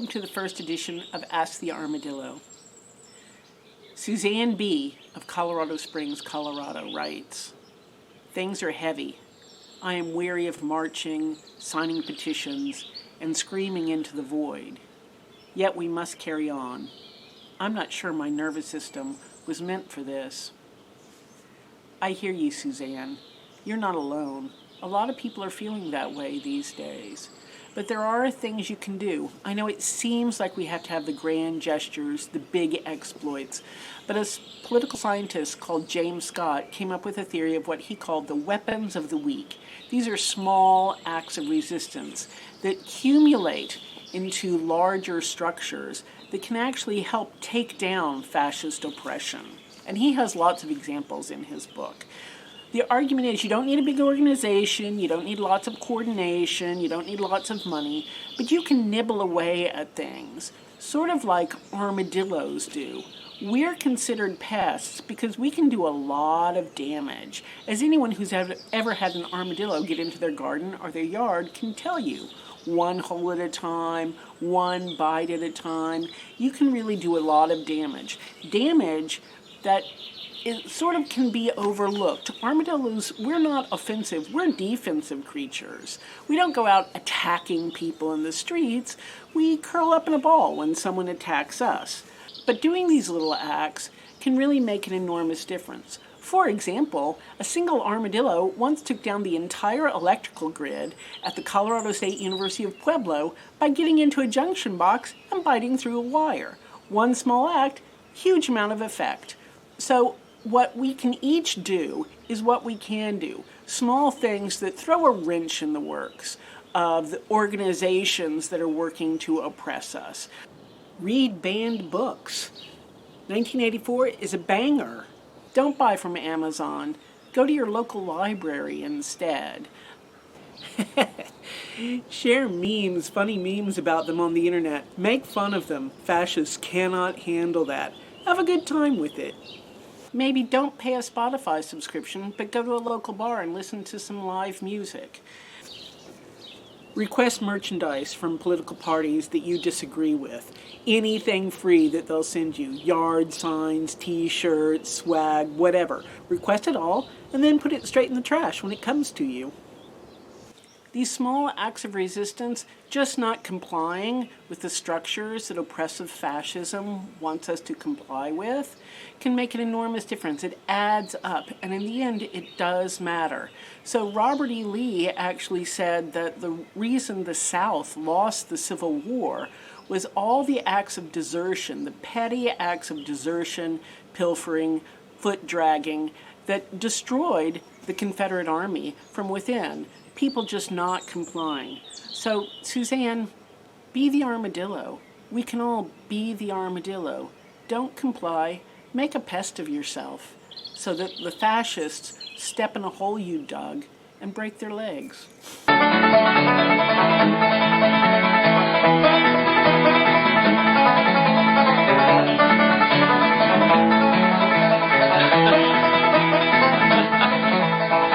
welcome to the first edition of Ask the Armadillo. Suzanne B. of Colorado Springs, Colorado writes, "Things are heavy. I am weary of marching, signing petitions, and screaming into the void. Yet we must carry on. I'm not sure my nervous system was meant for this." I hear you, Suzanne. You're not alone. A lot of people are feeling that way these days. But there are things you can do. I know it seems like we have to have the grand gestures, the big exploits, but a political scientist called James Scott came up with a theory of what he called the weapons of the weak. These are small acts of resistance that accumulate into larger structures that can actually help take down fascist oppression. And he has lots of examples in his book. The argument is you don't need a big organization, you don't need lots of coordination, you don't need lots of money, but you can nibble away at things, sort of like armadillos do. We're considered pests because we can do a lot of damage. As anyone who's ever had an armadillo get into their garden or their yard can tell you. One hole at a time, one bite at a time, you can really do a lot of damage. Damage that it sort of can be overlooked. Armadillos, we're not offensive, we're defensive creatures. We don't go out attacking people in the streets, we curl up in a ball when someone attacks us. But doing these little acts can really make an enormous difference. For example, a single armadillo once took down the entire electrical grid at the Colorado State University of Pueblo by getting into a junction box and biting through a wire. One small act, huge amount of effect. So what we can each do is what we can do. Small things that throw a wrench in the works of the organizations that are working to oppress us. Read banned books. 1984 is a banger. Don't buy from Amazon. Go to your local library instead. Share memes, funny memes about them on the internet. Make fun of them. Fascists cannot handle that. Have a good time with it. Maybe don't pay a Spotify subscription, but go to a local bar and listen to some live music. Request merchandise from political parties that you disagree with. Anything free that they'll send you. Yard signs, t-shirts, swag, whatever. Request it all, and then put it straight in the trash when it comes to you. These small acts of resistance, just not complying with the structures that oppressive fascism wants us to comply with, can make an enormous difference. It adds up, and in the end, it does matter. So Robert E. Lee actually said that the reason the South lost the Civil War was all the acts of desertion, the petty acts of desertion, pilfering, foot dragging, that destroyed the Confederate Army from within. People just not complying. So, Suzanne, be the armadillo. We can all be the armadillo. Don't comply. Make a pest of yourself so that the fascists step in a hole you dug and break their legs.